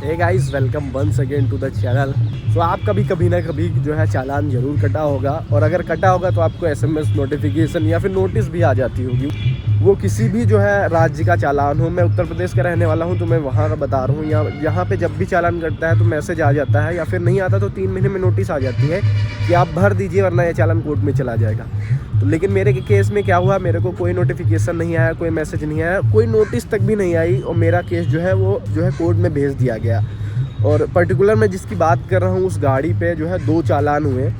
Hey guys, welcome once again to the channel. So आपका भी कभी ना कभी जो है चालान ज़रूर कटा होगा, और अगर कटा होगा तो आपको एसएमएस नोटिफिकेशन या फिर नोटिस भी आ जाती होगी। वो किसी भी जो है राज्य का चालान हो। मैं उत्तर प्रदेश का रहने वाला हूँ तो मैं वहाँ का बता रहा हूँ। यहाँ पे जब भी चालान कटता है तो मैसेज आ जाता है, या फिर नहीं आता तो 3 महीने में नोटिस आ जाती है कि आप भर दीजिए वरना ये चालान कोर्ट में चला जाएगा। तो लेकिन मेरे के केस में क्या हुआ, मेरे को कोई नोटिफिकेशन नहीं आया, कोई मैसेज नहीं आया, कोई नोटिस तक भी नहीं आई, और मेरा केस जो है वो जो है कोर्ट में भेज दिया गया। और पर्टिकुलर मैं जिसकी बात कर रहा हूँ उस गाड़ी पे जो है 2 चालान हुए।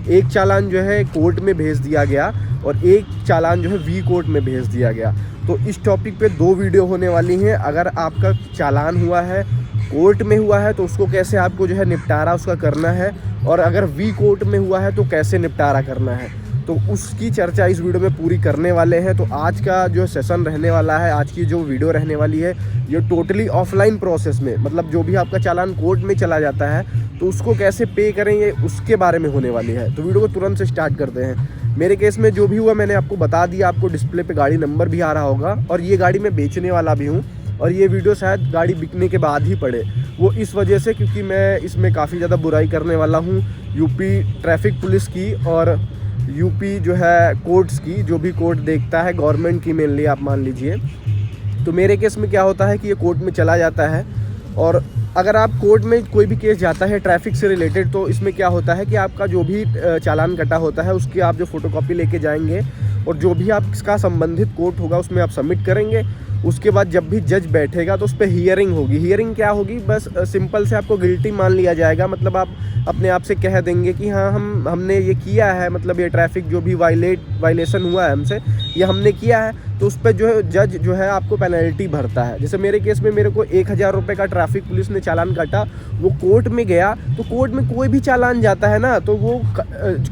एक चालान जो है कोर्ट में भेज दिया गया और एक चालान जो है वी कोर्ट में भेज दिया गया। तो इस टॉपिक पे 2 वीडियो होने वाली हैं। अगर आपका चालान हुआ है, कोर्ट में हुआ है, तो उसको कैसे आपको जो है निपटारा उसका करना है, और अगर वी कोर्ट में हुआ है तो कैसे निपटारा करना है, तो उसकी चर्चा इस वीडियो में पूरी करने वाले हैं। तो आज का जो सेशन रहने वाला है, आज की जो वीडियो रहने वाली है, ये टोटली ऑफलाइन प्रोसेस में, मतलब जो भी आपका चालान कोर्ट में चला जाता है तो उसको कैसे पे करेंगे उसके बारे में होने वाली है। तो वीडियो को तुरंत से स्टार्ट करते हैं। मेरे केस में जो भी हुआ मैंने आपको बता दिया, आपको डिस्प्ले पे गाड़ी नंबर भी आ रहा होगा, और ये गाड़ी मैं बेचने वाला भी हूँ, और ये वीडियो शायद गाड़ी बिकने के बाद ही पड़े। वो इस वजह से क्योंकि मैं इसमें काफ़ी ज़्यादा बुराई करने वाला हूँ यूपी ट्रैफिक पुलिस की, और यूपी जो है कोर्ट्स की, जो भी कोर्ट देखता है गवर्नमेंट की मेनली आप मान लीजिए। तो मेरे केस में क्या होता है कि ये कोर्ट में चला जाता है, और अगर आप कोर्ट में कोई भी केस जाता है ट्रैफिक से रिलेटेड, तो इसमें क्या होता है कि आपका जो भी चालान कटा होता है उसकी आप जो फोटोकॉपी लेके जाएंगे, और जो भी आपका संबंधित कोर्ट होगा उसमें आप सबमिट करेंगे। उसके बाद जब भी जज बैठेगा तो उस पर हियरिंग होगी। हियरिंग क्या होगी, बस सिंपल से आपको गिल्टी मान लिया जाएगा। मतलब आप अपने आप से कह देंगे कि हाँ हमने ये किया है, मतलब ये ट्रैफिक जो भी वायलेशन हुआ है हमसे, ये हमने किया है। तो उस पर जो है जज जो है आपको पेनल्टी भरता है। जैसे मेरे केस में मेरे को 1000 रुपये का ट्रैफिक पुलिस ने चालान काटा, वो कोर्ट में गया। तो कोर्ट में कोई भी चालान जाता है ना, तो वो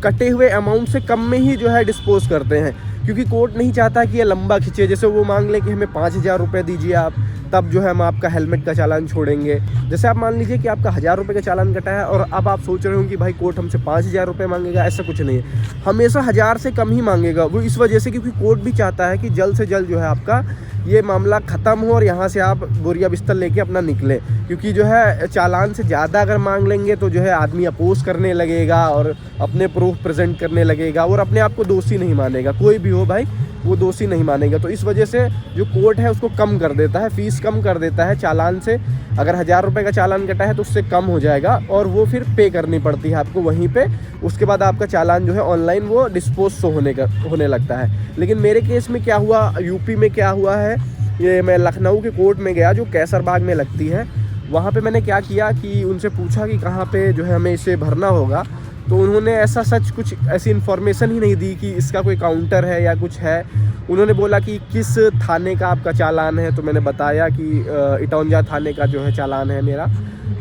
कटे हुए अमाउंट से कम में ही जो है डिस्पोज करते हैं, क्योंकि कोर्ट नहीं चाहता कि ये लंबा खींचे। जैसे वो मांग ले कि हमें 5000 रुपये दीजिए आप, तब जो है हम आपका हेलमेट का चालान छोड़ेंगे। जैसे आप मान लीजिए कि आपका 1000 रुपये का चालान कटा है, और अब आप सोच रहे हो कि भाई कोर्ट हमसे 5000 रुपये मांगेगा। ऐसा कुछ नहीं है, हमेशा 1000 से कम ही मांगेगा। वो इस वजह से क्योंकि कोर्ट भी चाहता है कि जल्द से जल्द जो है आपका ये मामला ख़त्म हो, और यहाँ से आप बोरिया बिस्तर लेके अपना निकलें। क्योंकि जो है चालान से ज़्यादा अगर मांग लेंगे तो जो है आदमी अपोज करने लगेगा और अपने प्रूफ प्रेजेंट करने लगेगा, और अपने आप को दोषी नहीं मानेगा। कोई भी हो भाई, वो दोषी नहीं मानेगा। तो इस वजह से जो कोर्ट है उसको कम कर देता है, फीस कम कर देता है चालान से। अगर 1000 रुपये का चालान कटा है तो उससे कम हो जाएगा, और वो फिर पे करनी पड़ती है आपको वहीं पे। उसके बाद आपका चालान जो है ऑनलाइन वो डिस्पोज होने लगता है। लेकिन मेरे केस में क्या हुआ, यूपी में क्या हुआ है, ये मैं लखनऊ के कोर्ट में गया जो कैसरबाग में लगती है। वहाँ पे मैंने क्या किया कि उनसे पूछा कि कहाँ पे जो है हमें इसे भरना होगा। तो उन्होंने ऐसा सच कुछ ऐसी इन्फॉर्मेशन ही नहीं दी कि इसका कोई काउंटर है या कुछ है। उन्होंने बोला कि किस थाने का आपका चालान है, तो मैंने बताया कि इटौंजा थाने का जो है चालान है मेरा।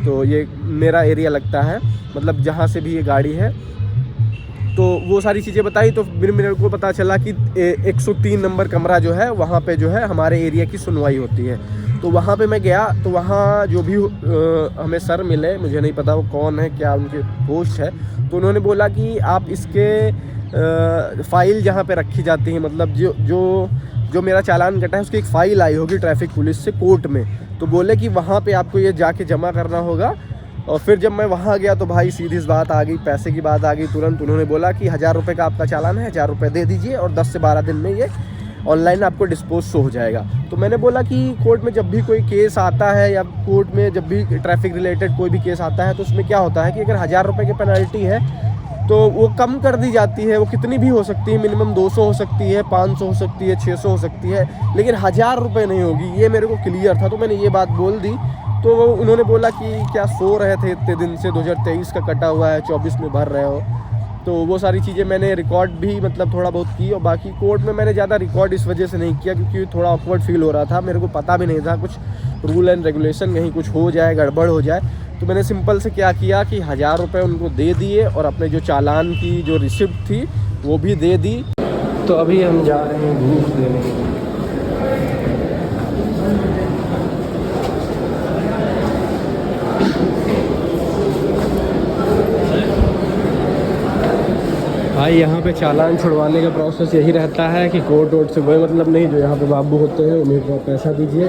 तो ये मेरा एरिया लगता है, मतलब जहाँ से भी ये गाड़ी है। तो वो सारी चीज़ें बताई, तो फिर मेरे को पता चला कि 103 नंबर कमरा जो है वहाँ पे जो है हमारे एरिया की सुनवाई होती है। तो वहाँ पे मैं गया, तो वहाँ जो भी हमें सर मिले, मुझे नहीं पता वो कौन है, क्या उनके पोस्ट है। तो उन्होंने बोला कि आप इसके फ़ाइल जहाँ पे रखी जाती है, मतलब जो मेरा चालान कटा है उसकी एक फ़ाइल आई होगी ट्रैफिक पुलिस से कोर्ट में। तो बोले कि वहाँ पे आपको ये जाके जमा करना होगा। और फिर जब मैं वहाँ गया तो भाई सीधी सी बात आ गई, पैसे की बात आ गई तुरंत। उन्होंने बोला कि 1000 रुपये का आपका चालान है, 1000 रुपये दे दीजिए, और 10 से 12 दिन में ये ऑनलाइन आपको डिस्पोज हो जाएगा। तो मैंने बोला कि कोर्ट में जब भी कोई केस आता है, या कोर्ट में जब भी ट्रैफिक रिलेटेड कोई भी केस आता है, तो उसमें क्या होता है कि अगर 1000 रुपये की पेनल्टी है तो वो कम कर दी जाती है। वो कितनी भी हो सकती है, मिनिमम 200 हो सकती है, 500 हो सकती है, 600 हो सकती है, लेकिन 1000 रुपये नहीं होगी। ये मेरे को क्लियर था, तो मैंने ये बात बोल दी। तो उन्होंने बोला कि क्या सो रहे थे इतने दिन से, 2023 का कटा हुआ है, 24 में भर रहे हो। तो वो सारी चीज़ें मैंने रिकॉर्ड भी मतलब थोड़ा बहुत की। और बाकी कोर्ट में मैंने ज़्यादा रिकॉर्ड इस वजह से नहीं किया क्योंकि थोड़ा ऑकवर्ड फील हो रहा था। मेरे को पता भी नहीं था कुछ रूल एंड रेगुलेशन, कहीं कुछ हो जाए, गड़बड़ हो जाए। तो मैंने सिंपल से क्या किया कि 1000 रुपये उनको दे दिए, और अपने जो चालान की जो रिसिप्ट थी वो भी दे दी। तो अभी हम जा रहे हैं घूस देने। भाई यहाँ पे चालान छुड़वाने का प्रोसेस यही रहता है कि कोर्ट वोट से कोई मतलब नहीं। जो यहाँ पे बाबू होते हैं उन्हीं को पैसा दीजिए,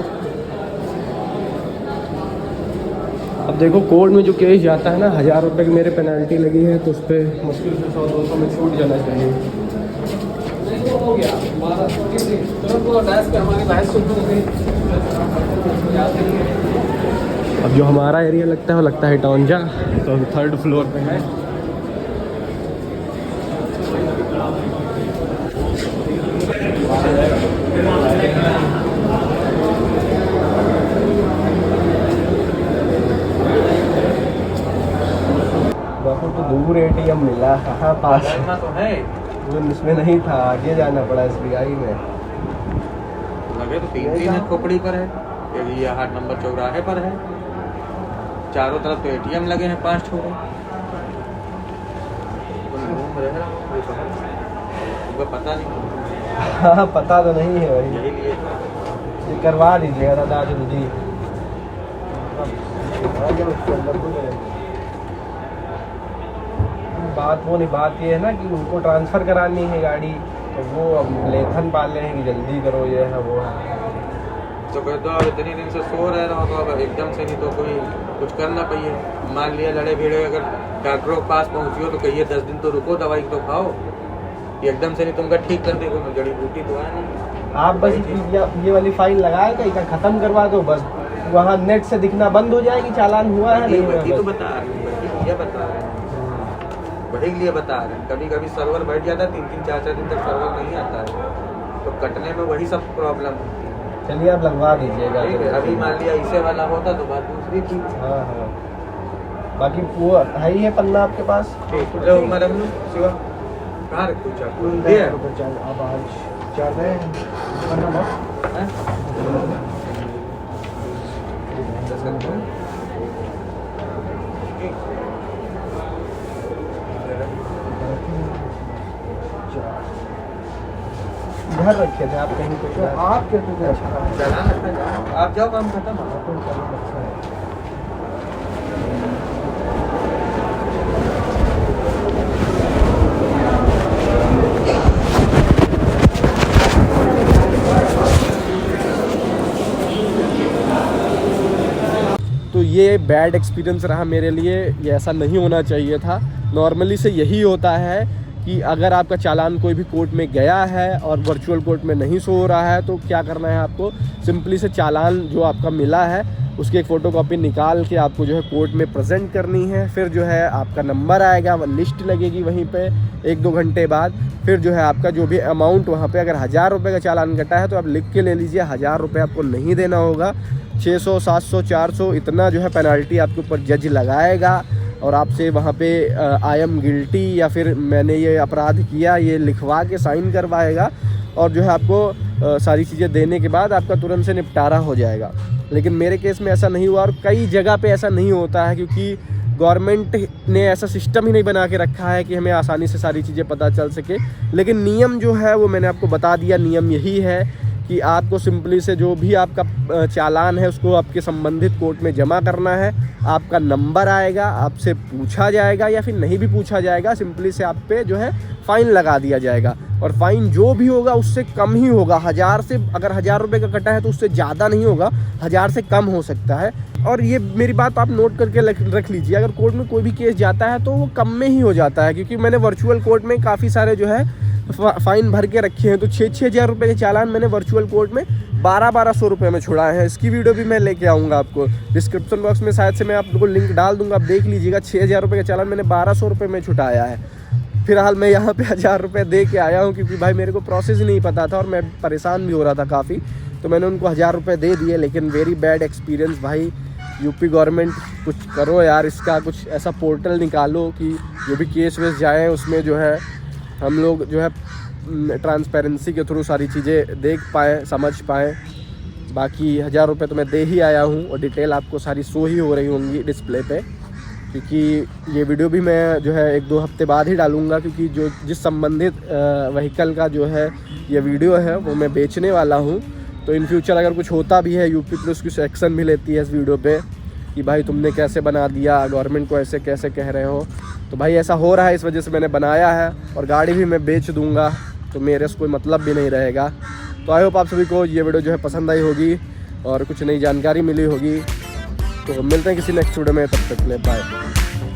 अब देखो कोर्ट में जो केस जाता है ना, 1000 रुपये की मेरे पेनल्टी लगी है, तो उस पर मुश्किल से 100-200 में छूट जाना चाहिए। हो गया अब जो हमारा एरिया लगता है वो लगता है टॉन्जा, तो 3rd फ्लोर पे है। बहुत दूर एटीएम मिला, हाँ पास तो है, वो इसमें नहीं था, आगे जाना पड़ा SBI में। लगे तो 3 खोपड़ी पर है, ये 8 नंबर चौराहे पर है, चारों तरफ तो ATM लगे हैं 5 ठो। पता नहीं। हाँ पता तो नहीं है भाई, यही लिए ये करवा दीजिएगा दादा जल्दी। बात वो नहीं, बात ये है ना कि उनको ट्रांसफ़र करानी है गाड़ी, तो वो अब लेथन पाले हैं कि जल्दी करो, ये है वो है। तो कहते अब इतने दिन से सो रहे रहो, तो अब एकदम से नहीं तो कोई कुछ करना पाइए। मान लिया लड़े भिड़े अगर डॉक्टरों के पास पहुँचियो तो कहिए 10 दिन तो रुको, दवाई तो खाओ, एकदम से नहीं तुमका ठीक कर देगा, जड़ी बूटी तो है नहीं। आप बस ये वाली फाइल लगाएगा, इधर ख़त्म करवा दो बस, वहाँ नेट से दिखना बंद हो जाएगी चालान हुआ है नहीं हुआ। तो बता रहे हैं, बता रहे हैं, वही लिए बता रहे हैं। कभी कभी सर्वर बैठ जाता है, 3-3, 4-4 दिन तक सर्वर नहीं आता है, तो कटने में वही सब प्रॉब्लम होती है। चलिए आप लगवा दीजिएगा। अभी मान लिया इसे वाला होता तो बात दूसरी थी। हाँ हाँ, बाकी वो है ही है पन्ना आपके पास। मैडम शिवा कहाँ रखो चाकू? अब आज जा रहे हैं घर रखे थे आप कहीं पे? आप कहते थे अच्छा आप जाओ, काम खत्म। तो ये बैड एक्सपीरियंस रहा मेरे लिए, ये ऐसा नहीं होना चाहिए था। नॉर्मली से यही होता है कि अगर आपका चालान कोई भी कोर्ट में गया है और वर्चुअल कोर्ट में नहीं शो हो रहा है, तो क्या करना है आपको, सिंपली से चालान जो आपका मिला है उसकी एक फ़ोटोकॉपी निकाल के आपको जो है कोर्ट में प्रेजेंट करनी है। फिर जो है आपका नंबर आएगा, लिस्ट लगेगी वहीं पे 1-2 घंटे बाद। फिर जो है आपका जो भी अमाउंट वहाँ पे, अगर 1000 रुपये का चालान कटा है तो आप लिख के ले लीजिए, 1000 रुपये आपको नहीं देना होगा। 600, 700, 400 इतना जो है पेनल्टी आपके ऊपर जज लगाएगा, और आपसे वहाँ पे आई एम गिल्टी या फिर मैंने ये अपराध किया ये लिखवा के साइन करवाएगा, और जो है आपको सारी चीज़ें देने के बाद आपका तुरंत से निपटारा हो जाएगा। लेकिन मेरे केस में ऐसा नहीं हुआ, और कई जगह पे ऐसा नहीं होता है, क्योंकि गवर्नमेंट ने ऐसा सिस्टम ही नहीं बना के रखा है कि हमें आसानी से सारी चीज़ें पता चल सके। लेकिन नियम जो है वो मैंने आपको बता दिया, नियम यही है कि आपको सिंपली से जो भी आपका चालान है उसको आपके संबंधित कोर्ट में जमा करना है। आपका नंबर आएगा, आपसे पूछा जाएगा या फिर नहीं भी पूछा जाएगा, सिंपली से आप पे जो है फ़ाइन लगा दिया जाएगा, और फ़ाइन जो भी होगा उससे कम ही होगा। 1000 से, अगर 1000 रुपये का कटा है तो उससे ज़्यादा नहीं होगा, 1000 से कम हो सकता है। और ये मेरी बात आप नोट करके रख लीजिए, अगर कोर्ट में कोई भी केस जाता है तो वो कम में ही हो जाता है, क्योंकि मैंने वर्चुअल कोर्ट में काफ़ी सारे जो है फ़ाइन भर के रखे हैं। तो 6-6 हज़ार रुपये के चालान मैंने वर्चुअल कोर्ट में 1200-1200 रुपये में छुड़ाए हैं। इसकी वीडियो भी मैं लेके आऊँगा आपको, डिस्क्रिप्शन बॉक्स में शायद से मैं आपको लिंक डाल दूँगा, आप देख लीजिएगा। 6000 रुपये का चालान मैंने 1200 रुपये में छुटाया है। फिलहाल मैं यहाँ पे 1000 रुपये दे के आया हूँ, क्योंकि भाई मेरे को प्रोसेस ही नहीं पता था और मैं परेशान भी हो रहा था काफ़ी, तो मैंने उनको 1000 रुपये दे दिए। लेकिन वेरी बैड एक्सपीरियंस भाई। यूपी गवर्नमेंट कुछ करो यार, इसका कुछ ऐसा पोर्टल निकालो कि जो भी केस वेस जाएँ उसमें जो है हम लोग जो है ट्रांसपेरेंसी के थ्रू सारी चीज़ें देख पाएँ, समझ पाएँ। बाकी 1000 रुपये तो मैं दे ही आया हूँ, और डिटेल आपको सारी शो ही हो रही होंगी डिस्प्ले पे, क्योंकि ये वीडियो भी मैं जो है 1-2 हफ्ते बाद ही डालूँगा, क्योंकि जो जिस संबंधित व्हीकल का जो है ये वीडियो है वो मैं बेचने वाला हूँ। तो इन फ्यूचर अगर कुछ होता भी है, यूपी पुलिस कुछ एक्शन भी लेती है इस वीडियो पे कि भाई तुमने कैसे बना दिया, गवर्नमेंट को ऐसे कैसे कह रहे हो, तो भाई ऐसा हो रहा है, इस वजह से मैंने बनाया है। और गाड़ी भी मैं बेच दूँगा, तो मेरे से कोई मतलब भी नहीं रहेगा। तो आई होप आप सभी को ये वीडियो जो है पसंद आई होगी और कुछ नई जानकारी मिली होगी। तो मिलते हैं किसी नेक्स्ट वीडियो में, तब तक के लिए बाय।